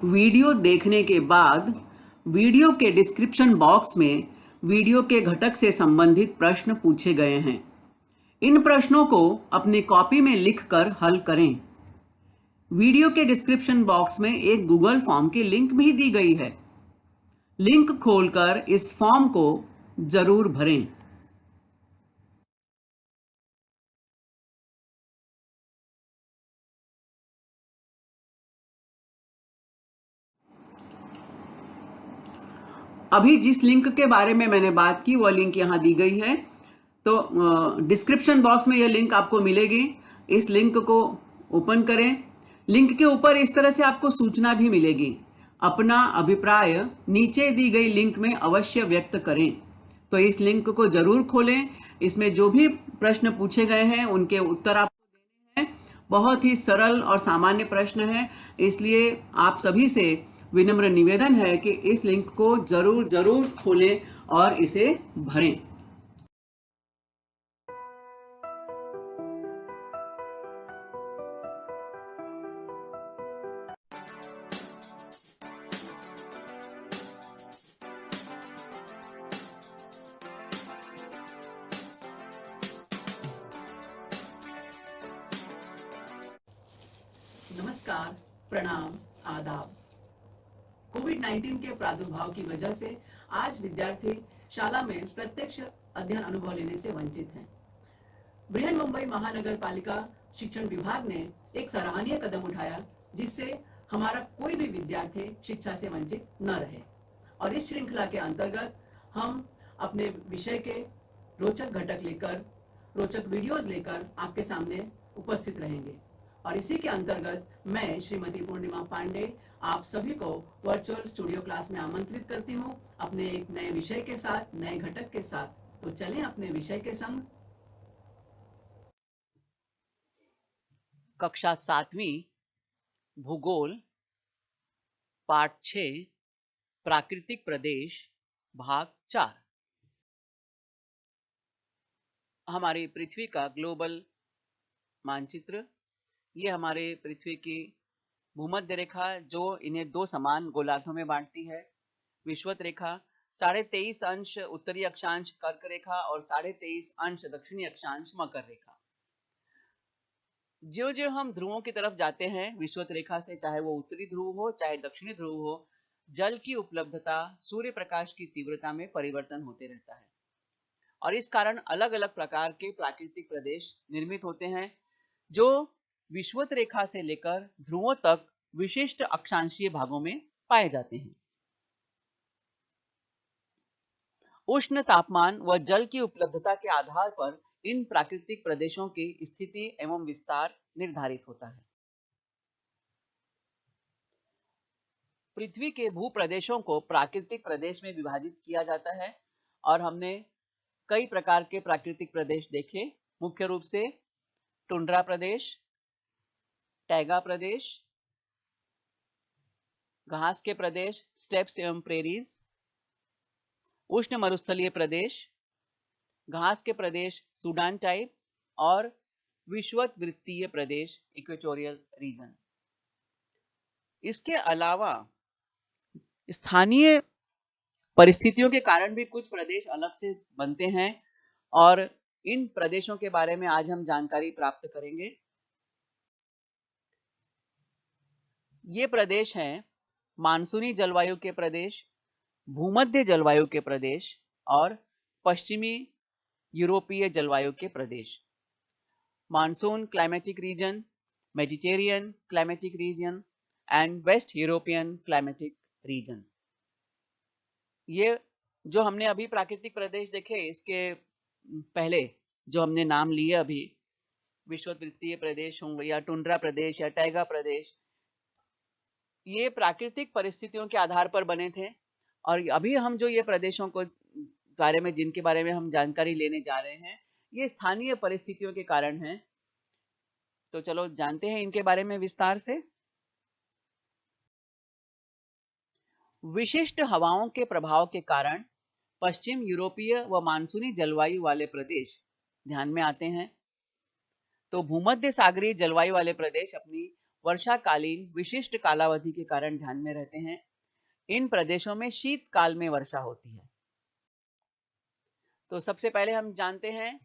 Video देखने के बाद वीडियो के डिस्क्रिप्शन बॉक्स में वीडियो के घटक से संबंधित प्रश्न पूछे गए हैं। इन प्रश्नों को अपनी कॉपी में लिखकर हल करें। वीडियो के डिस्क्रिप्शन बॉक्स में एक गूगल फॉर्म की लिंक भी दी गई है। लिंक खोलकर इस फॉर्म को जरूर भरें। अभी जिस लिंक के बारे में मैंने बात की वह लिंक यहाँ दी गई है। तो डिस्क्रिप्शन बॉक्स में यह लिंक आपको मिलेगी। इस लिंक को ओपन करें। लिंक के ऊपर इस तरह से आपको सूचना भी मिलेगी। अपना अभिप्राय नीचे दी गई लिंक में अवश्य व्यक्त करें। तो इस लिंक को जरूर खोलें। इसमें जो भी प्रश्न पूछे गए हैं उनके उत्तर आपको देने हैं। बहुत ही सरल और सामान्य प्रश्न है, इसलिए आप सभी से विनम्र निवेदन है कि इस लिंक को जरूर जरूर खोलें और इसे भरें। नमस्कार, प्रणाम, आदाब। कोविड-19 के प्रादुर्भाव की वजह से आज विद्यार्थी शाला में प्रत्यक्ष अध्ययन अनुभव लेने से वंचित हैं। बृहन्मुंबई महानगर पालिका शिक्षण विभाग ने एक सराहनीय कदम उठाया, जिससे हमारा कोई भी विद्यार्थी शिक्षा से वंचित न रहे। और इस श्रृंखला के अंतर्गत हम अपने विषय के रोचक घटक लेकर, रोचक वीडियोज लेकर आपके सामने उपस्थित रहेंगे। और इसी के अंतर्गत मैं श्रीमती पूर्णिमा पांडे आप सभी को वर्चुअल स्टूडियो क्लास में आमंत्रित करती हूँ, अपने एक नए विषय के साथ, नए घटक के साथ। तो चलें अपने विषय के संग। कक्षा 7वीं भूगोल पाठ 6 प्राकृतिक प्रदेश भाग 4। हमारी पृथ्वी का ग्लोबल मानचित्र। ये हमारे पृथ्वी की भूमध्य रेखा जो इन्हें दो समान गोलार्धों में बांटती है। विषुवत रेखा 23.5 अंश उत्तरी अक्षांश कर्क रेखा और 23.5 अंश दक्षिणी अक्षांश मकर रेखा। जो जो हम ध्रुवों की तरफ जाते हैं विषुवत रेखा से, चाहे वो उत्तरी ध्रुव हो चाहे दक्षिणी ध्रुव हो, जल की उपलब्धता, सूर्य प्रकाश की तीव्रता में परिवर्तन होते रहता है और इस कारण अलग अलग प्रकार के प्राकृतिक प्रदेश निर्मित होते हैं जो विषुवत रेखा से लेकर ध्रुवों तक विशिष्ट अक्षांशीय भागों में पाए जाते हैं। उष्ण तापमान व जल की उपलब्धता के आधार पर इन प्राकृतिक प्रदेशों की स्थिति एवं विस्तार निर्धारित होता है। पृथ्वी के भू प्रदेशों को प्राकृतिक प्रदेश में विभाजित किया जाता है और हमने कई प्रकार के प्राकृतिक प्रदेश देखे, मुख्य रूप से टुंड्रा प्रदेश, टैगा प्रदेश, घास के प्रदेश स्टेप्स एवं प्रेरीज, उष्ण मरुस्थलीय प्रदेश, घास के प्रदेश सूडान टाइप और विषुवत वृत्तीय प्रदेश इक्वेटोरियल रीजन। इसके अलावा स्थानीय परिस्थितियों के कारण भी कुछ प्रदेश अलग से बनते हैं और इन प्रदेशों के बारे में आज हम जानकारी प्राप्त करेंगे। ये प्रदेश हैं मानसूनी जलवायु के प्रदेश, भूमध्य जलवायु के प्रदेश और पश्चिमी यूरोपीय जलवायु के प्रदेश। Monsoon climatic region, Mediterranean climatic region and west European climatic region. ये जो हमने अभी प्राकृतिक प्रदेश देखे, इसके पहले जो हमने नाम लिए अभी, विषुववृत्तीय प्रदेश होंगे या टुंड्रा प्रदेश या टैगा प्रदेश, ये प्राकृतिक परिस्थितियों के आधार पर बने थे। और अभी हम जो ये प्रदेशों को बारे में, जिनके बारे में हम जानकारी लेने जा रहे हैं, ये स्थानीय परिस्थितियों के कारण हैं। तो चलो जानते हैं इनके बारे में विस्तार से। विशिष्ट हवाओं के प्रभाव के कारण पश्चिम यूरोपीय व मानसूनी जलवायु वाले प्रदेश ध्यान में आते हैं। तो भूमध्य सागरीय जलवायु वाले प्रदेश अपनी वर्षाकालीन विशिष्ट कालावधि के कारण ध्यान में रहते हैं। इन प्रदेशों में शीतकाल में वर्षा होती है। तो सबसे पहले हम जानते हैं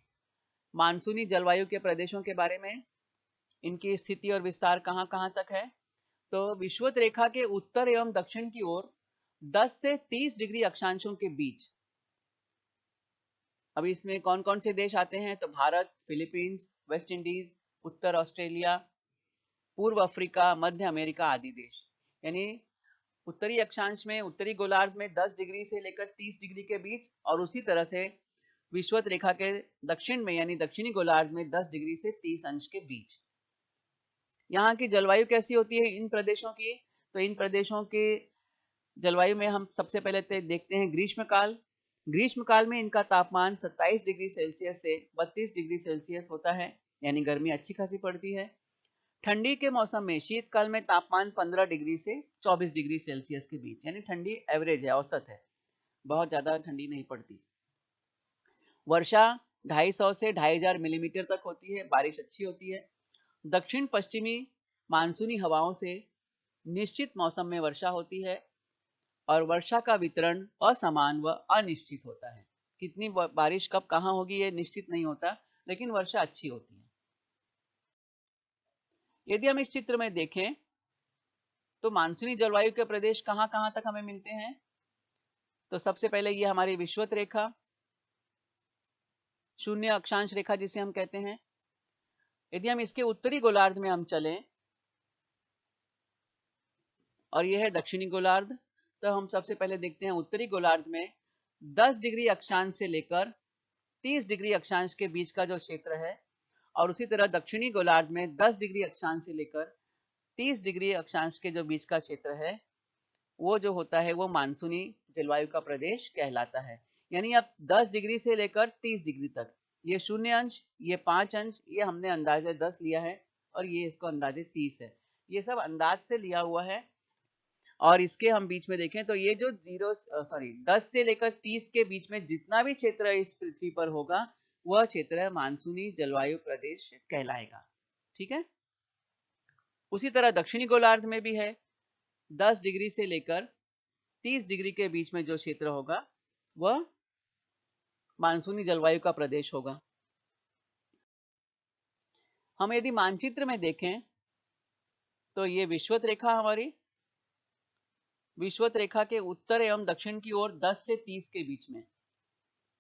मानसूनी जलवायु के प्रदेशों के बारे में, इनकी स्थिति और विस्तार कहां कहां तक है। तो विषुवत रेखा के उत्तर एवं दक्षिण की ओर 10 से 30 डिग्री अक्षांशों के बीच, अब इसमें कौन कौन से देश आते हैं, तो भारत, फिलीपींस, वेस्ट इंडीज, उत्तर ऑस्ट्रेलिया, पूर्व अफ्रीका, मध्य अमेरिका आदि देश। यानी उत्तरी अक्षांश में, उत्तरी गोलार्ध में 10 डिग्री से लेकर 30 डिग्री के बीच, और उसी तरह से विषुवत रेखा के दक्षिण में यानी दक्षिणी गोलार्ध में 10 डिग्री से 30 अंश के बीच। यहाँ की जलवायु कैसी होती है इन प्रदेशों की, तो इन प्रदेशों के जलवायु में हम सबसे पहले देखते हैं ग्रीष्मकाल। ग्रीष्मकाल में इनका तापमान 27 डिग्री सेल्सियस से 32 डिग्री सेल्सियस होता है, यानी गर्मी अच्छी खासी पड़ती है। ठंडी के मौसम में शीतकाल में तापमान 15 डिग्री से 24 डिग्री सेल्सियस के बीच, यानी ठंडी एवरेज है, औसत है, बहुत ज्यादा ठंडी नहीं पड़ती। वर्षा 250 से 2500 मिलीमीटर तक होती है, बारिश अच्छी होती है। दक्षिण पश्चिमी मानसूनी हवाओं से निश्चित मौसम में वर्षा होती है, और वर्षा का वितरण असमान व अनिश्चित होता है। कितनी बारिश कब कहाँ होगी ये निश्चित नहीं होता, लेकिन वर्षा अच्छी होती है। यदि हम इस चित्र में देखें तो मानसूनी जलवायु के प्रदेश कहाँ कहाँ तक हमें मिलते हैं, तो सबसे पहले ये हमारी विषुवत रेखा, शून्य अक्षांश रेखा जिसे हम कहते हैं। यदि हम इसके उत्तरी गोलार्ध में हम चलें, और यह है दक्षिणी गोलार्ध, तो हम सबसे पहले देखते हैं उत्तरी गोलार्ध में 10 डिग्री अक्षांश से लेकर 30 डिग्री अक्षांश के बीच का जो क्षेत्र है, और उसी तरह दक्षिणी गोलार्ध में 10 डिग्री अक्षांश से लेकर 30 डिग्री अक्षांश के जो बीच का क्षेत्र है, वो जो होता है वो मानसूनी जलवायु का प्रदेश कहलाता है। यानी अब 10 डिग्री से लेकर 30 डिग्री तक, ये 0 अंश, ये 5 अंश, ये हमने अंदाजे 10 लिया है, और ये इसको अंदाजे 30 है, ये सब अंदाज से लिया हुआ है। और इसके हम बीच में देखें तो ये जो 10 से लेकर 30 के बीच में जितना भी क्षेत्र इस पृथ्वी पर होगा, वह क्षेत्र मानसूनी जलवायु प्रदेश कहलाएगा। ठीक है। उसी तरह दक्षिणी गोलार्ध में भी है, 10 डिग्री से लेकर 30 डिग्री के बीच में जो क्षेत्र होगा वह मानसूनी जलवायु का प्रदेश होगा। हम यदि मानचित्र में देखें तो ये विषुवत रेखा हमारी, विषुवत रेखा के उत्तर एवं दक्षिण की ओर 10 से 30 के बीच में,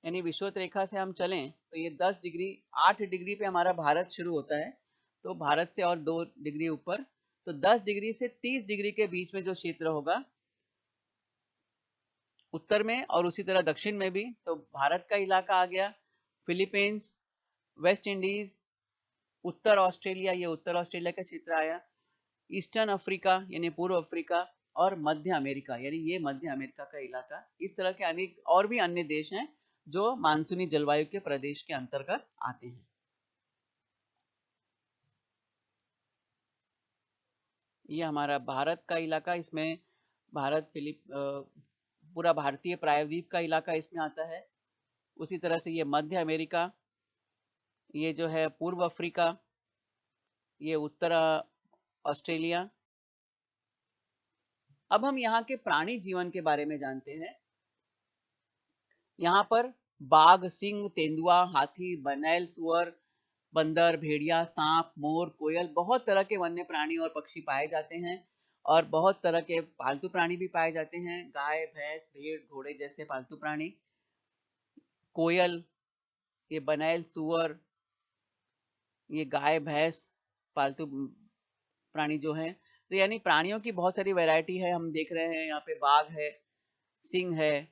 यानी विषुवत रेखा से हम चलें तो ये 10 डिग्री, 8 डिग्री पे हमारा भारत शुरू होता है, तो भारत से और 2 डिग्री ऊपर, तो 10 डिग्री से 30 डिग्री के बीच में जो क्षेत्र होगा उत्तर में, और उसी तरह दक्षिण में भी, तो भारत का इलाका आ गया, फिलीपींस, वेस्ट इंडीज, उत्तर ऑस्ट्रेलिया, ये उत्तर ऑस्ट्रेलिया का क्षेत्र आया, ईस्टर्न अफ्रीका यानी पूर्व अफ्रीका, और मध्य अमेरिका यानी ये मध्य अमेरिका का इलाका। इस तरह के अनेक और भी अन्य देश हैं जो मानसूनी जलवायु के प्रदेश के अंतर्गत आते हैं। ये हमारा भारत का इलाका, इसमें भारत, पूरा भारतीय प्रायद्वीप का इलाका इसमें आता है। उसी तरह से ये मध्य अमेरिका, ये जो है पूर्व अफ्रीका, ये उत्तर ऑस्ट्रेलिया। अब हम यहाँ के प्राणी जीवन के बारे में जानते हैं। यहाँ पर बाघ, सिंह, तेंदुआ, हाथी, बनैल, सुअर, बंदर, भेड़िया, सांप, मोर, कोयल, बहुत तरह के वन्य प्राणी और पक्षी पाए जाते हैं, और बहुत तरह के पालतू प्राणी भी पाए जाते हैं, गाय, भैंस, भेड़, घोड़े जैसे पालतू प्राणी, कोयल, ये बनैल, सुअर, ये गाय, भैंस पालतू प्राणी जो हैं। तो यानी प्राणियों की बहुत सारी वैरायटी है, हम देख रहे हैं यहाँ पे बाघ है, सिंह है,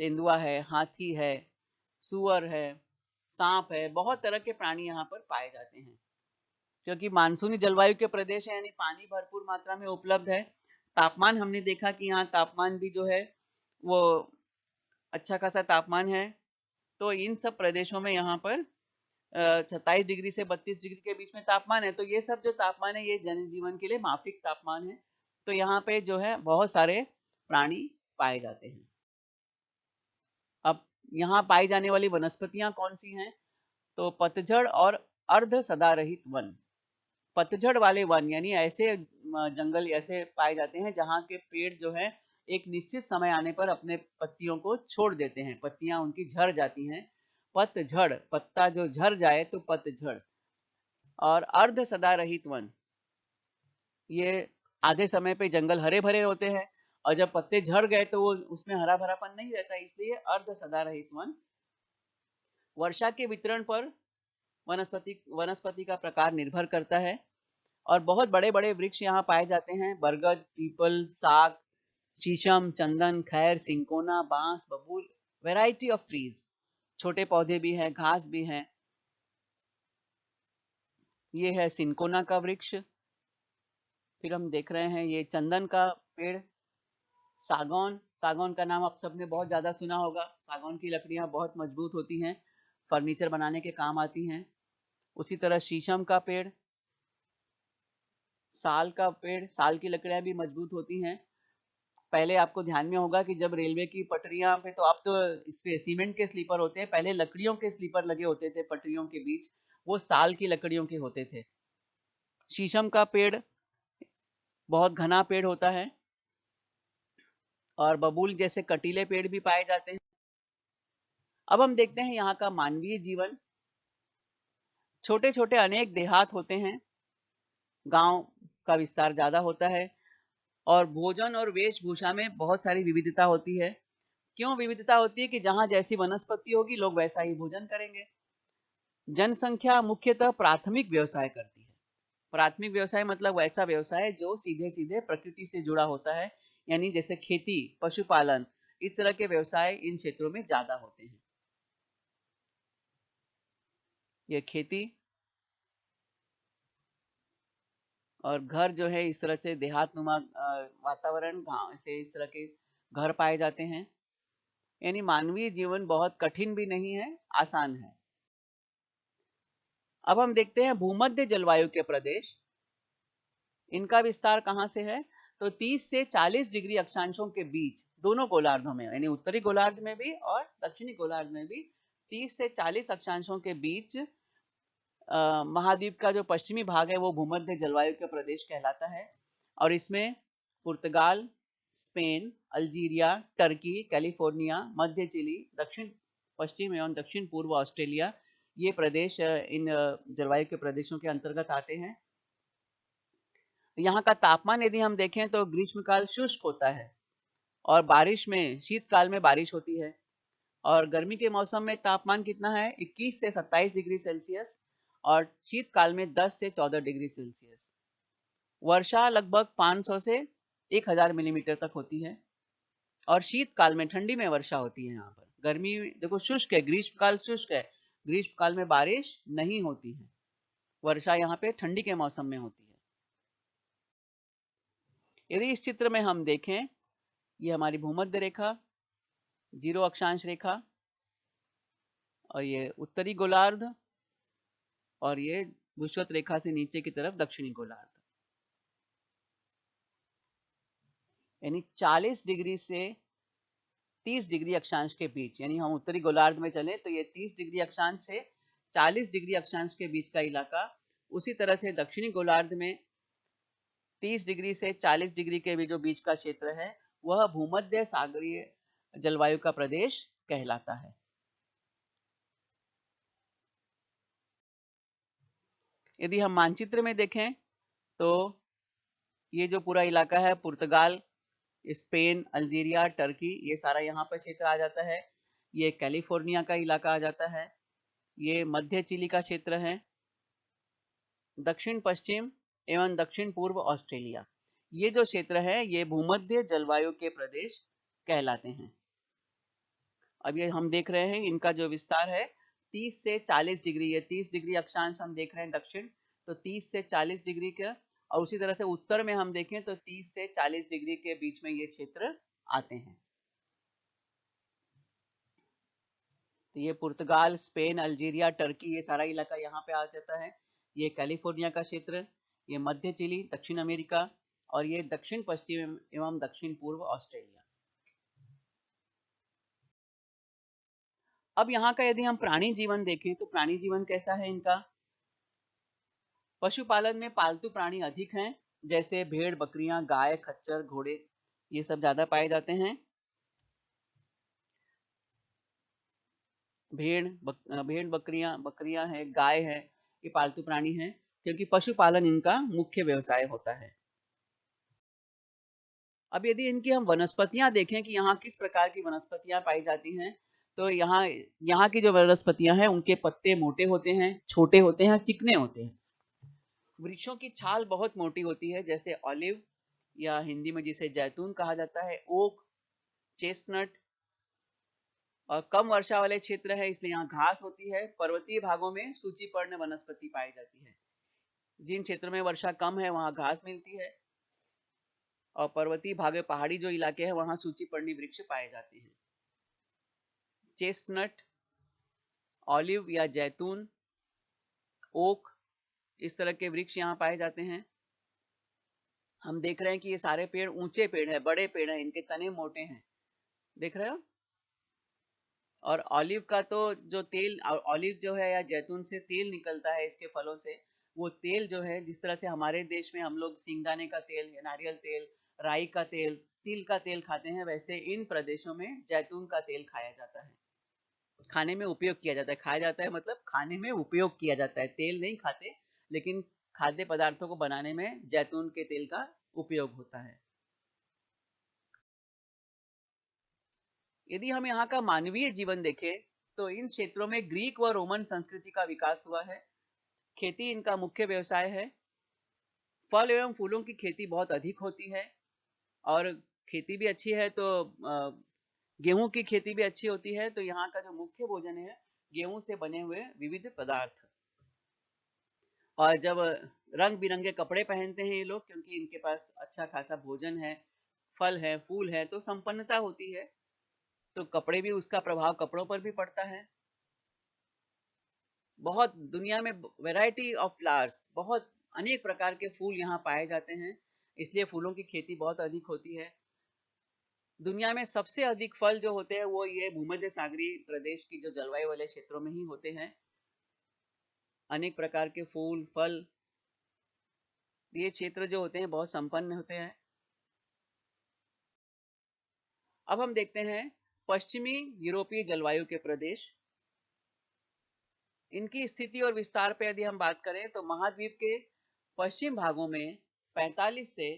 तेंदुआ है, हाथी है, सुअर है, सांप है, बहुत तरह के प्राणी यहाँ पर पाए जाते हैं। क्योंकि मानसूनी जलवायु के प्रदेश है, यानी पानी भरपूर मात्रा में उपलब्ध है। तापमान हमने देखा कि यहाँ तापमान भी जो है वो अच्छा खासा तापमान है। तो इन सब प्रदेशों में यहाँ पर 27 डिग्री से 32 डिग्री के बीच में तापमान है। तो ये सब जो तापमान है ये जनजीवन के लिए माफिक तापमान है। तो यहाँ पे जो है बहुत सारे प्राणी पाए जाते हैं। अब यहाँ पाई जाने वाली वनस्पतियां कौन सी हैं, तो पतझड़ और अर्ध सदारहित वन। पतझड़ वाले वन यानी ऐसे जंगल ऐसे पाए जाते हैं जहाँ के पेड़ जो है एक निश्चित समय आने पर अपने पत्तियों को छोड़ देते हैं, पत्तियां उनकी झड़ जाती हैं। पतझड़, पत्ता जो झड़ जाए तो पतझड़। और अर्ध सदा रहित वन, ये आधे समय पे जंगल हरे भरे होते हैं और जब पत्ते झड़ गए तो वो उसमें हरा भरापन नहीं रहता, इसलिए अर्ध सदा रहित वन। वर्षा के वितरण पर वनस्पति वनस्पति का प्रकार निर्भर करता है और बहुत बड़े बड़े वृक्ष यहाँ पाए जाते हैं, बरगद, पीपल, साग, शीशम, चंदन, खैर, सिंकोना, बांस, बबूल, वैरायटी ऑफ ट्रीज। छोटे पौधे भी हैं, घास भी हैं। ये है सिंकोना का वृक्ष। फिर हम देख रहे हैं ये चंदन का पेड़, सागौन। सागौन का नाम आप सबने बहुत ज्यादा सुना होगा। सागौन की लकड़ियां बहुत मजबूत होती हैं, फर्नीचर बनाने के काम आती हैं। उसी तरह शीशम का पेड़, साल का पेड़, साल की लकड़ियां भी मजबूत होती हैं। पहले आपको ध्यान में होगा कि जब रेलवे की पटरियां पे, तो अब तो इस पे सीमेंट के स्लीपर होते हैं, पहले लकड़ियों के स्लीपर लगे होते थे पटरियों के बीच, वो साल की लकड़ियों के होते थे। शीशम का पेड़ बहुत घना पेड़ होता है और बबूल जैसे कटीले पेड़ भी पाए जाते हैं। अब हम देखते हैं यहाँ का मानवीय जीवन। छोटे छोटे अनेक देहात होते हैं, गांव का विस्तार ज्यादा होता है और भोजन और वेशभूषा में बहुत सारी विविधता होती है। क्यों विविधता होती है? कि जहां जैसी वनस्पति होगी लोग वैसा ही भोजन करेंगे। जनसंख्या मुख्यतः प्राथमिक व्यवसाय करती है। प्राथमिक व्यवसाय मतलब वैसा व्यवसाय जो सीधे सीधे प्रकृति से जुड़ा होता है, यानी जैसे खेती, पशुपालन, इस तरह के व्यवसाय इन क्षेत्रों में ज्यादा होते हैं। ये खेती और घर जो है इस तरह से देहात नुमा वातावरण, गांव से इस तरह के घर पाए जाते हैं। यानी मानवीय जीवन बहुत कठिन भी नहीं है, आसान है। अब हम देखते हैं भूमध्य जलवायु के प्रदेश, इनका विस्तार कहाँ से है? तो 30 से 40 डिग्री अक्षांशों के बीच दोनों गोलार्धों में, यानी उत्तरी गोलार्ध में भी और दक्षिणी गोलार्ध में भी 30 से 40 अक्षांशों के बीच महाद्वीप का जो पश्चिमी भाग है वो भूमध्य जलवायु के प्रदेश कहलाता है। और इसमें पुर्तगाल, स्पेन, अल्जीरिया, टर्की, कैलिफोर्निया, मध्य चिली, दक्षिण पश्चिम एवं दक्षिण पूर्व ऑस्ट्रेलिया, ये प्रदेश इन जलवायु के प्रदेशों के अंतर्गत आते हैं। यहाँ का तापमान यदि हम देखें तो ग्रीष्मकाल शुष्क होता है और बारिश में, शीतकाल में बारिश होती है। और गर्मी के मौसम में तापमान कितना है? 21 से 27 डिग्री सेल्सियस और शीतकाल में 10 से 14 डिग्री सेल्सियस। वर्षा लगभग 500 से 1000 मिलीमीटर तक होती है और शीतकाल में, ठंडी में वर्षा होती है। यहाँ पर गर्मी देखो शुष्क है, ग्रीष्मकाल शुष्क है, ग्रीष्मकाल में बारिश नहीं होती है। वर्षा यहाँ पे ठंडी के मौसम में होती है। यदि इस चित्र में हम देखें, ये हमारी भूमध्य रेखा, 0 अक्षांश रेखा, और ये उत्तरी गोलार्ध और ये भूस्वत रेखा से नीचे की तरफ दक्षिणी गोलार्ध। यानी 40 डिग्री से 30 डिग्री अक्षांश के बीच, यानी हम उत्तरी गोलार्ध में चले तो ये 30 डिग्री अक्षांश से 40 डिग्री अक्षांश के बीच का इलाका। उसी तरह से दक्षिणी गोलार्ध में 30 डिग्री से 40 डिग्री के भी जो बीच का क्षेत्र है वह भूमध्य सागरीय जलवायु का प्रदेश कहलाता है। यदि हम मानचित्र में देखें तो ये जो पूरा इलाका है, पुर्तगाल, स्पेन, अल्जीरिया, टर्की, ये सारा यहाँ पर क्षेत्र आ जाता है। ये कैलिफोर्निया का इलाका आ जाता है। ये मध्य चिली का क्षेत्र है। दक्षिण पश्चिम एवं दक्षिण पूर्व ऑस्ट्रेलिया, ये जो क्षेत्र है ये भूमध्य जलवायु के प्रदेश कहलाते हैं। अब ये हम देख रहे हैं इनका जो विस्तार है 30 से 40 डिग्री, ये 30 डिग्री अक्षांश हम देख रहे हैं दक्षिण, तो 30 से 40 डिग्री का। और उसी तरह से उत्तर में हम देखें तो 30 से 40 डिग्री के बीच में ये क्षेत्र आते हैं। तो ये पुर्तगाल, स्पेन, अल्जीरिया, टर्की, ये सारा इलाका यहाँ पे आ जाता है। ये कैलिफोर्निया का क्षेत्र, ये मध्य चिली, दक्षिण अमेरिका, और ये दक्षिण पश्चिम एवं दक्षिण पूर्व ऑस्ट्रेलिया। अब यहाँ का यदि हम प्राणी जीवन देखें तो प्राणी जीवन कैसा है इनका? पशुपालन में पालतू प्राणी अधिक हैं, जैसे भेड़, बकरियां, गाय, खच्चर, घोड़े, ये सब ज्यादा पाए जाते हैं। भेड़, बकरियां हैं, गाय है, ये पालतू प्राणी हैं, क्योंकि पशुपालन इनका मुख्य व्यवसाय होता है। अब यदि इनकी हम वनस्पतियां देखें कि यहाँ किस प्रकार की वनस्पतियां पाई जाती हैं, तो यहाँ की जो वनस्पतियां हैं उनके पत्ते मोटे होते हैं, छोटे होते हैं, चिकने होते हैं। वृक्षों की छाल बहुत मोटी होती है, जैसे ऑलिव या हिंदी में जिसे जैतून कहा जाता है, ओक, चेस्टनट। और कम वर्षा वाले क्षेत्र है, इसलिए यहाँ घास होती है। पर्वतीय भागों में सूचीपर्ण वनस्पति पाई जाती है। जिन क्षेत्रों में वर्षा कम है वहां घास मिलती है, और पर्वतीय भाग पहाड़ी जो इलाके हैं वहां सूचीपर्णी वृक्ष पाए जाते हैं। चेस्टनट, ऑलिव या जैतून, ओक, इस तरह के वृक्ष यहाँ पाए जाते हैं। हम देख रहे हैं कि ये सारे पेड़ ऊंचे पेड़ हैं, बड़े पेड़ हैं, इनके तने मोटे हैं, देख रहे हो। और ऑलिव का तो जो तेल, ऑलिव जो है या जैतून से तेल निकलता है इसके फलों से, वो तेल जो है, जिस तरह से हमारे देश में हम लोग सिंगदाने का तेल, नारियल तेल, राई का तेल, तिल का तेल खाते हैं, वैसे इन प्रदेशों में जैतून का तेल खाया जाता है, खाने में उपयोग किया जाता है। खाया जाता है मतलब खाने में उपयोग किया जाता है, तेल नहीं खाते, लेकिन खाद्य पदार्थों को बनाने में जैतून के तेल का उपयोग होता है। यदि हम यहाँ का मानवीय जीवन देखें तो इन क्षेत्रों में ग्रीक व रोमन संस्कृति का विकास हुआ है। खेती इनका मुख्य व्यवसाय है। फल एवं फूलों की खेती बहुत अधिक होती है, और खेती भी अच्छी है तो गेहूं की खेती भी अच्छी होती है। तो यहाँ का जो मुख्य भोजन है गेहूं से बने हुए विविध पदार्थ। और जब रंग बिरंगे कपड़े पहनते हैं ये लोग, क्योंकि इनके पास अच्छा खासा भोजन है, फल है, फूल है, तो संपन्नता होती है, तो कपड़े भी, उसका प्रभाव कपड़ों पर भी पड़ता है। बहुत दुनिया में वैरायटी ऑफ फ्लावर्स, बहुत अनेक प्रकार के फूल यहाँ पाए जाते हैं, इसलिए फूलों की खेती बहुत अधिक होती है। दुनिया में सबसे अधिक फल जो होते हैं वो ये भूमध्य सागरीय प्रदेश की जो जलवायु वाले क्षेत्रों में ही होते हैं। अनेक प्रकार के फूल, फल, ये क्षेत्र जो होते हैं बहुत संपन्न होते हैं। अब हम देखते हैं पश्चिमी यूरोपीय जलवायु के प्रदेश। इनकी स्थिति और विस्तार पे यदि हम बात करें तो महाद्वीप के पश्चिम भागों में 45 से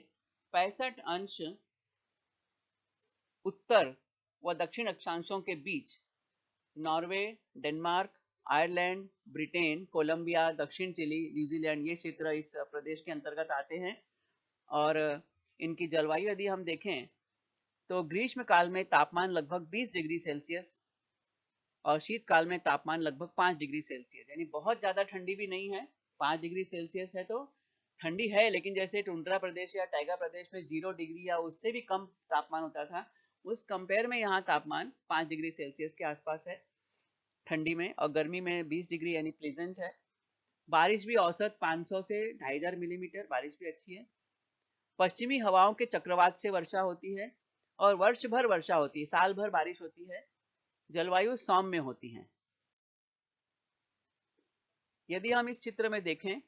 65 अंश उत्तर व दक्षिण अक्षांशों के बीच Norway, Denmark, Ireland, Britain, Colombia, दक्षिण चिली, न्यूजीलैंड, ये क्षेत्र इस प्रदेश के अंतर्गत आते हैं। और इनकी जलवायु यदि हम देखें तो ग्रीष्म काल में तापमान लगभग 20 डिग्री सेल्सियस और शीतकाल में तापमान लगभग 5 डिग्री सेल्सियस, यानी बहुत ज्यादा ठंडी भी नहीं है। 5 डिग्री सेल्सियस है तो ठंडी है, लेकिन जैसे टुंड्रा प्रदेश या टाइगा प्रदेश में 0 डिग्री या उससे भी कम तापमान होता था, उस कंपेयर में यहाँ तापमान 5 डिग्री सेल्सियस के आसपास है ठंडी में, और गर्मी में 20 डिग्री यानी प्लेजेंट है। बारिश भी औसत 500 से 2500 मिलीमीटर, बारिश भी अच्छी है। पश्चिमी हवाओं के चक्रवात से वर्षा होती है, और वर्ष भर वर्षा होती है, साल भर बारिश होती है। जलवायु सौम्य होती है। यदि हम इस चित्र में देखें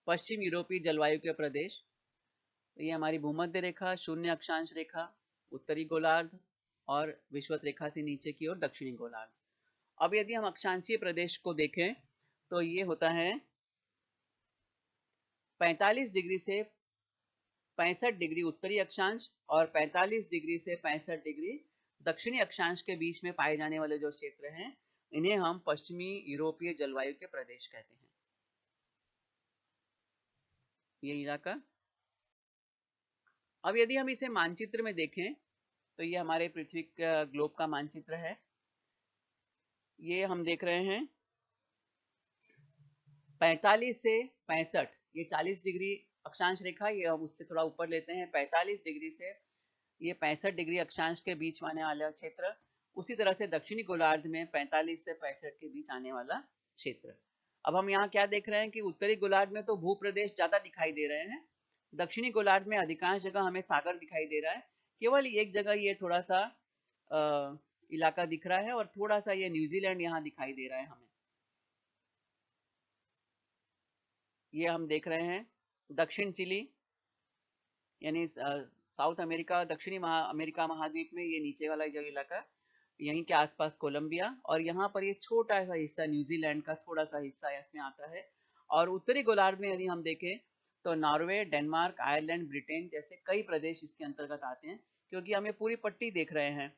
पश्चिम यूरोपीय जलवायु के प्रदेश, तो ये हमारी भूमध्य रेखा, शून्य अक्षांश रेखा, उत्तरी गोलार्ध, और विषुवत रेखा से नीचे की ओर दक्षिणी गोलार्ध। अब यदि हम अक्षांशीय प्रदेश को देखें तो ये होता है 45 डिग्री से 65 डिग्री उत्तरी अक्षांश और 45 डिग्री से 65 डिग्री दक्षिणी अक्षांश के बीच में पाए जाने वाले जो क्षेत्र हैं, इन्हें हम पश्चिमी यूरोपीय जलवायु के प्रदेश कहते हैं। ये इलाका। अब यदि हम इसे मानचित्र में देखें तो ये हमारे पृथ्वी का ग्लोब का मानचित्र है। ये हम देख रहे हैं 45 से 65, ये 40 डिग्री अक्षांश रेखा, ये हम उससे थोड़ा ऊपर लेते हैं। 45 डिग्री से ये 65 डिग्री अक्षांश के बीच में आने वाला क्षेत्र। उसी तरह से दक्षिणी गोलार्ध में 45 से 65 के बीच आने वाला क्षेत्र। अब हम यहाँ क्या देख रहे हैं कि उत्तरी गोलार्ध में तो भूप्रदेश ज्यादा दिखाई दे रहे हैं, दक्षिणी गोलार्ध में अधिकांश जगह हमें सागर दिखाई दे रहा है। केवल एक जगह ये थोड़ा सा इलाका दिख रहा है, और थोड़ा सा ये न्यूजीलैंड यहाँ दिखाई दे रहा है हमें। ये हम देख रहे हैं दक्षिण चिली यानी साउथ अमेरिका, दक्षिणी अमेरिका महाद्वीप में ये नीचे वाला जो इलाका, यहीं के आसपास कोलंबिया, और यहाँ पर ये छोटा सा हिस्सा न्यूजीलैंड का थोड़ा सा हिस्सा इसमें आता है। और उत्तरी गोलार्ध में यदि हम देखें तो नॉर्वे, डेनमार्क, आयरलैंड, ब्रिटेन जैसे कई प्रदेश इसके अंतर्गत आते हैं, क्योंकि हम ये पूरी पट्टी देख रहे हैं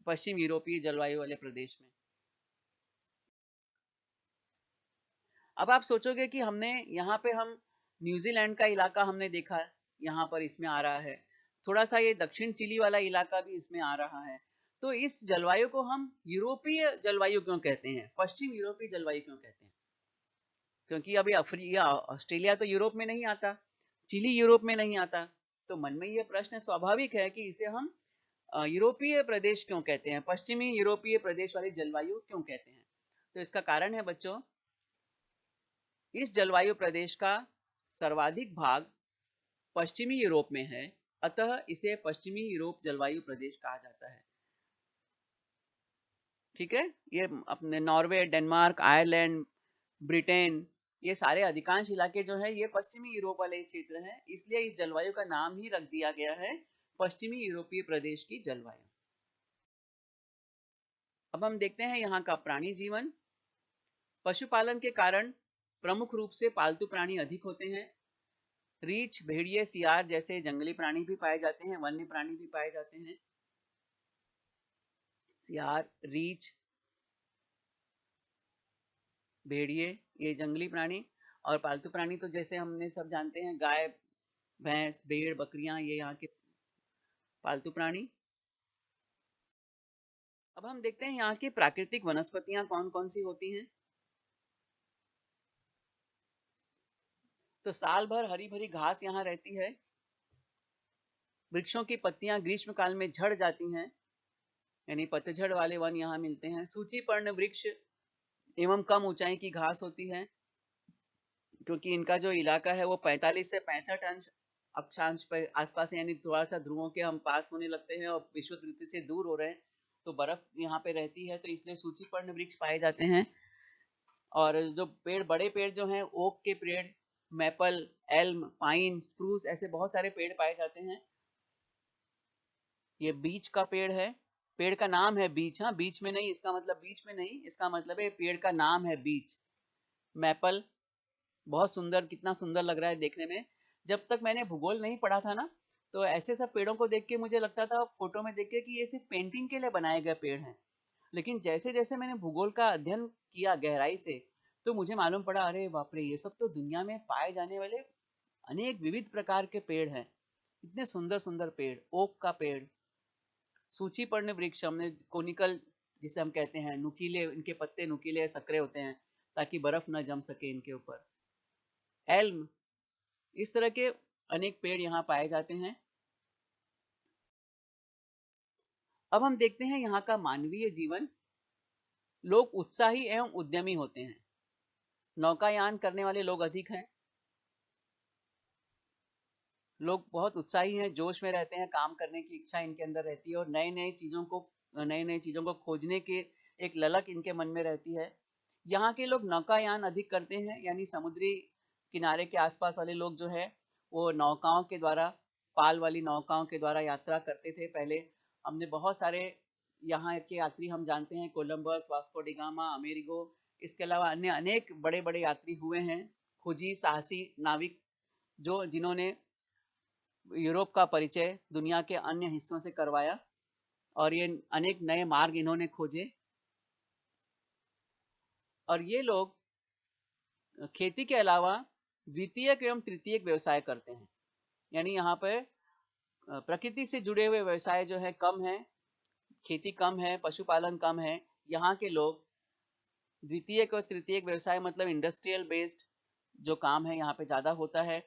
पश्चिम यूरोपीय जलवायु वाले प्रदेश में। अब आप सोचोगे कि हमने यहाँ पे हम न्यूजीलैंड का इलाका हमने देखा, यहाँ पर इसमें आ रहा है, थोड़ा सा ये दक्षिण चिली वाला इलाका भी इसमें आ रहा है, तो इस जलवायु को हम यूरोपीय जलवायु क्यों कहते हैं, पश्चिम यूरोपीय जलवायु क्यों कहते हैं? क्योंकि अभी अफ्रीका, ऑस्ट्रेलिया तो यूरोप में नहीं आता, चिली यूरोप में नहीं आता, तो मन में ये प्रश्न स्वाभाविक है कि इसे हम यूरोपीय प्रदेश क्यों कहते हैं, पश्चिमी यूरोपीय प्रदेश वाली जलवायु क्यों कहते हैं? तो इसका कारण है बच्चों, इस जलवायु प्रदेश का सर्वाधिक भाग पश्चिमी यूरोप में है, अतः इसे पश्चिमी यूरोप जलवायु प्रदेश कहा जाता है। ठीक है, ये अपने नॉर्वे, डेनमार्क, आयरलैंड, ब्रिटेन, ये सारे अधिकांश इलाके जो है ये पश्चिमी यूरोप वाले क्षेत्र हैं, इसलिए इस जलवायु का नाम ही रख दिया गया है पश्चिमी यूरोपीय प्रदेश की जलवायु। अब हम देखते हैं यहाँ का प्राणी जीवन। पशुपालन के कारण प्रमुख रूप से पालतू प्राणी अधिक होते हैं। रीछ, भेड़िए, सियार जैसे जंगली प्राणी भी पाए जाते हैं, वन्य प्राणी भी पाए जाते हैं। सियार, रीछ, भेड़िए ये जंगली प्राणी, और पालतू प्राणी तो जैसे हमने सब जानते हैं, गाय, भैंस, भेड़, बकरियां, ये यहाँ के पालतू प्राणी। अब हम देखते हैं यहाँ की प्राकृतिक वनस्पतियां कौन कौन सी होती हैं। तो साल भर हरी भरी घास यहाँ रहती है। वृक्षों की पत्तियां ग्रीष्म काल में झड़ जाती हैं, यानी पतझड़ वाले वन यहाँ मिलते हैं। सूचीपर्ण वृक्ष एवं कम ऊंचाई की घास होती है, क्योंकि इनका जो इलाका है वो 45 से 65 अंश अक्षांश पर आसपास है, यानी थोड़ा सा ध्रुवों के हम पास होने लगते हैं और विषुववृत्त से दूर हो रहे हैं, तो बर्फ यहाँ पे रहती है, तो इसलिए सूचीपर्ण वृक्ष पाए जाते हैं। और जो पेड़, बड़े पेड़ जो हैं, ओक के पेड़, मैपल, एल्म, पाइन, स्प्रूस, ऐसे बहुत सारे पेड़ पाए जाते हैं। ये बीच का पेड़ है, पेड़ का नाम है बीच, हाँ बीच में नहीं, इसका मतलब बीच में नहीं, इसका मतलब है पेड़ का नाम है बीच। मैपल बहुत सुंदर, कितना सुंदर लग रहा है देखने में। जब तक मैंने भूगोल नहीं पढ़ा था ना, तो ऐसे सब पेड़ों को देख के मुझे लगता था फोटो में देख के कि ये सिर्फ पेंटिंग के लिए बनाए गए पेड़ हैं, लेकिन जैसे जैसे मैंने भूगोल का अध्ययन किया गहराई से, तो मुझे मालूम पड़ा, अरे बाप रे, ये सब तो दुनिया में पाए जाने वाले अनेक विविध प्रकार के पेड़ हैं। इतने सुंदर सुंदर पेड़, ओक का पेड़, सूचीपर्ण वृक्ष, हमने कोनिकल जिसे हम कहते हैं, नुकीले, इनके पत्ते नुकीले सकरे होते हैं ताकि बर्फ न जम सके इनके ऊपर। एल्म, इस तरह के अनेक पेड़ यहाँ पाए जाते हैं। अब हम देखते हैं यहाँ का मानवीय जीवन। लोग उत्साही एवं उद्यमी होते हैं, नौकायान करने वाले लोग अधिक हैं। लोग बहुत उत्साही हैं, जोश में रहते हैं, काम करने की इच्छा इनके अंदर रहती है, और नए नए चीजों को खोजने के एक ललक इनके मन में रहती है। यहाँ के लोग नौकायान अधिक करते हैं, यानी समुद्री किनारे के आसपास वाले लोग जो है वो नौकाओं के द्वारा, पाल वाली नौकाओं के द्वारा यात्रा करते थे पहले। हमने बहुत सारे यहाँ के यात्री हम जानते हैं, कोलंबस, वास्को डिगामा, अमेरिगो, इसके अलावा अन्य अनेक बड़े बड़े यात्री हुए हैं, खोजी, साहसी नाविक, जो जिन्होंने यूरोप का परिचय दुनिया के अन्य हिस्सों से करवाया, और ये अनेक नए मार्ग इन्होंने खोजे। और ये लोग खेती के अलावा द्वितीयक एवं तृतीयक व्यवसाय करते हैं, यानी यहाँ पर प्रकृति से जुड़े हुए व्यवसाय जो है कम है, खेती कम है, पशुपालन कम है। यहाँ के लोग द्वितीयक और तृतीयक व्यवसाय मतलब इंडस्ट्रियल बेस्ड जो काम है यहाँ पे ज़्यादा होता है।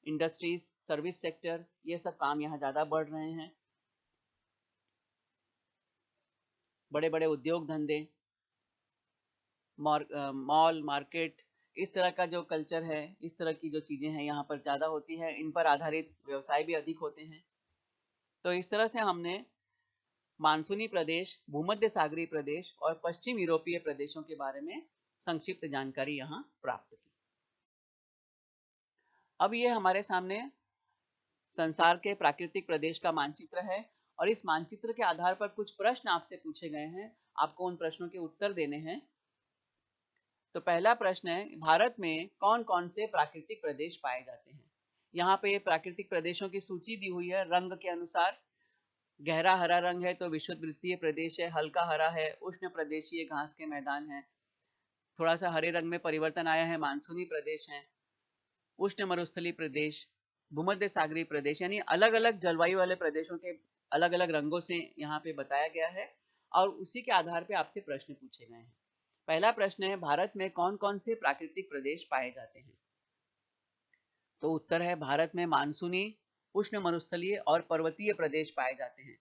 इंडस्ट्रीज, सर्विस सेक्टर, ये सब काम यहाँ ज़्यादा बढ़ रहे हैं। बड़े बड़े उद्योग धंधे, मॉल, मार्केट, इस तरह का जो कल्चर है, इस तरह की जो चीज़ें हैं यहाँ पर ज़्यादा होती है, इन पर आधारित व्यवसाय भी अधिक होते हैं। तो इस तरह से हमने मानसूनी प्रदेश, भूमध्य सागरीय प्रदेश और पश्चिम यूरोपीय प्रदेशों के बारे में संक्षिप्त जानकारी यहाँ प्राप्त की। अब ये हमारे सामने संसार के प्राकृतिक प्रदेश का मानचित्र है और इस मानचित्र के आधार पर कुछ प्रश्न आपसे पूछे गए हैं, आपको उन प्रश्नों के उत्तर देने हैं। तो पहला प्रश्न है, भारत में कौन कौन से प्राकृतिक प्रदेश पाए जाते हैं। यहाँ पे ये प्राकृतिक प्रदेशों की सूची दी हुई है रंग के अनुसार। गहरा हरा रंग है तो विषुववृत्तीय प्रदेश है, हल्का हरा है उष्ण प्रदेशीय घास के मैदान है, थोड़ा सा हरे रंग में परिवर्तन आया है मानसूनी प्रदेश है, उष्ण मरुस्थलीय प्रदेश, भूमध्य सागरीय प्रदेश, यानी अलग अलग जलवायु वाले प्रदेशों के अलग अलग रंगों से यहाँ पे बताया गया है और उसी के आधार पे आपसे प्रश्न पूछे गए हैं। पहला प्रश्न है, भारत में कौन कौन से प्राकृतिक प्रदेश पाए जाते हैं। तो उत्तर है, भारत में मानसूनी, उष्ण मरुस्थलीय और पर्वतीय प्रदेश पाए जाते हैं।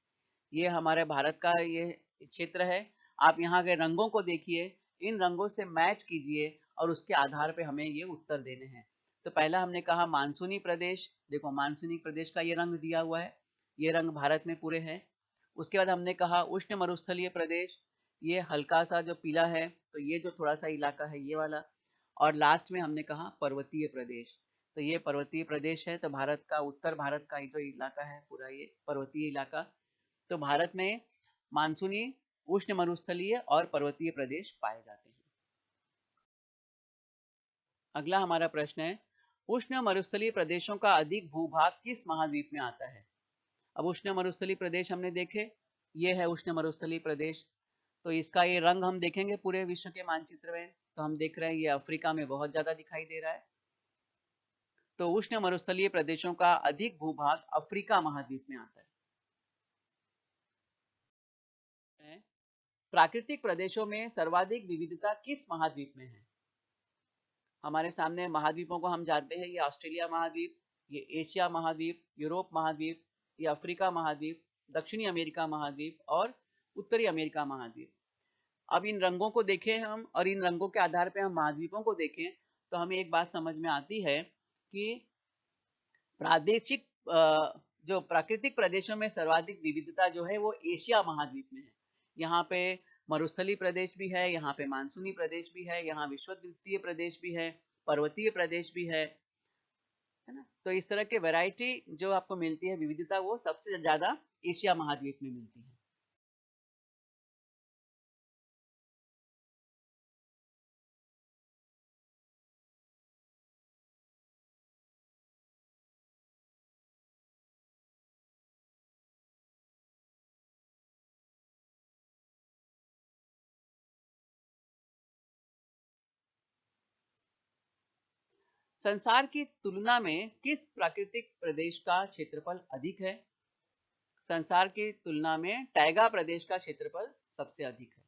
ये हमारे भारत का ये क्षेत्र है। आप यहाँ के रंगों को देखिए, इन रंगों से मैच कीजिए और उसके आधार पे हमें ये उत्तर देने हैं। तो पहला हमने कहा मानसूनी प्रदेश, देखो मानसूनी प्रदेश का ये रंग दिया हुआ है, ये रंग भारत में पूरे हैं। उसके बाद हमने कहा उष्ण मरुस्थलीय प्रदेश, ये हल्का सा जो पीला है, तो ये जो थोड़ा सा इलाका है ये वाला। और लास्ट में हमने कहा पर्वतीय प्रदेश, तो ये पर्वतीय प्रदेश है। तो भारत का उत्तर भारत का जो इलाका है पूरा ये पर्वतीय इलाका। तो भारत में मानसूनी, उष्ण मरुस्थलीय और पर्वतीय प्रदेश पाए जाते हैं। अगला हमारा प्रश्न है, उष्ण मरुस्थलीय प्रदेशों का अधिक भूभाग किस महाद्वीप में आता है। अब उष्ण मरुस्थलीय प्रदेश हमने देखे, ये है उष्ण मरुस्थलीय प्रदेश। तो इसका ये रंग हम देखेंगे पूरे विश्व के मानचित्र में, तो हम देख रहे हैं ये अफ्रीका में बहुत ज्यादा दिखाई दे रहा है। तो उष्ण मरुस्थलीय प्रदेशों का अधिक भूभाग अफ्रीका महाद्वीप में आता है। प्राकृतिक प्रदेशों में सर्वाधिक विविधता किस महाद्वीप में है। हमारे सामने महाद्वीपों को हम जानते हैं, ये ऑस्ट्रेलिया महाद्वीप, ये एशिया महाद्वीप, यूरोप महाद्वीप, ये अफ्रीका महाद्वीप, दक्षिणी अमेरिका महाद्वीप और उत्तरी अमेरिका महाद्वीप। अब इन रंगों को देखें हम और इन रंगों के आधार पर हम महाद्वीपों को देखें तो हमें एक बात समझ में आती है कि प्रादेशिक जो प्राकृतिक प्रदेशों में सर्वाधिक विविधता जो है वो एशिया महाद्वीप में है। यहाँ पे मरुस्थलीय प्रदेश भी है, यहाँ पे मानसूनी प्रदेश भी है, यहाँ विषुववृत्तीय प्रदेश भी है, पर्वतीय प्रदेश भी है ना। तो इस तरह के वैरायटी जो आपको मिलती है, विविधता, वो सबसे ज्यादा एशिया महाद्वीप में मिलती है। संसार की तुलना में किस प्राकृतिक प्रदेश का क्षेत्रफल अधिक है। संसार की तुलना में टैगा प्रदेश का क्षेत्रफल सबसे अधिक है।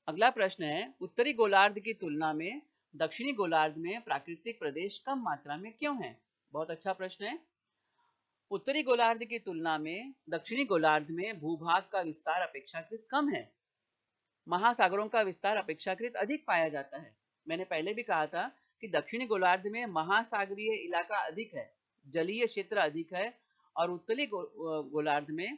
अगला प्रश्न है, उत्तरी गोलार्ध की तुलना में दक्षिणी गोलार्ध में प्राकृतिक प्रदेश कम मात्रा में क्यों है। बहुत अच्छा प्रश्न है। उत्तरी गोलार्ध की तुलना में दक्षिणी गोलार्ध में भूभाग का विस्तार अपेक्षाकृत कम है, महासागरों का विस्तार अपेक्षाकृत अधिक पाया जाता है। मैंने पहले भी कहा था कि दक्षिणी गोलार्ध में महासागरीय इलाका अधिक है, जलीय क्षेत्र अधिक है और उत्तरी गोलार्ध में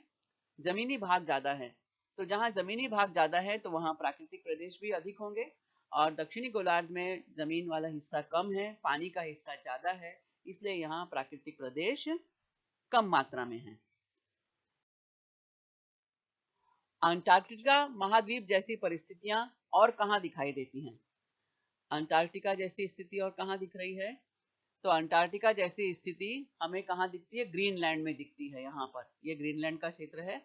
जमीनी भाग ज्यादा है। तो जहाँ जमीनी भाग ज्यादा है तो वहाँ प्राकृतिक प्रदेश भी अधिक होंगे और दक्षिणी गोलार्ध में जमीन वाला हिस्सा कम है, पानी का हिस्सा ज्यादा है, इसलिए यहाँ प्राकृतिक प्रदेश कम मात्रा में है। अंटार्कटिका महाद्वीप जैसी परिस्थितियां और कहाँ दिखाई देती हैं। अंटार्कटिका जैसी स्थिति और कहाँ दिख रही है। तो अंटार्कटिका जैसी स्थिति हमें कहाँ दिखती है, ग्रीनलैंड में दिखती है। यहाँ पर ये ग्रीनलैंड का क्षेत्र है।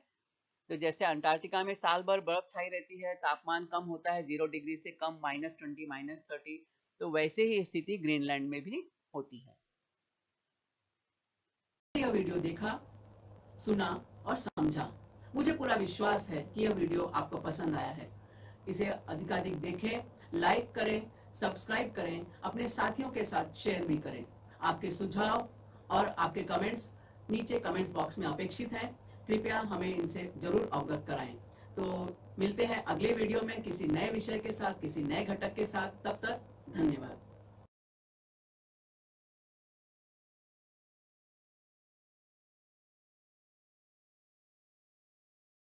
तो जैसे अंटार्कटिका में साल भर बर्फ छाई रहती है, तापमान कम होता है 0 डिग्री से कम, -20 -30, तो वैसे ही स्थिति ग्रीनलैंड में भी होती है। यह वीडियो देखा, सुना और समझा। मुझे पूरा विश्वास है कि यह वीडियो आपको पसंद आया है। इसे अधिकाधिक देखें, लाइक करें, सब्सक्राइब करें, अपने साथियों के साथ शेयर भी करें। आपके सुझाव और आपके कमेंट्स नीचे कमेंट्स बॉक्स में अपेक्षित हैं। कृपया हमें इनसे जरूर अवगत कराएं। तो मिलते हैं अगले वीडियो में किसी नए विषय के साथ, किसी नए घटक के साथ। तब तक धन्यवाद।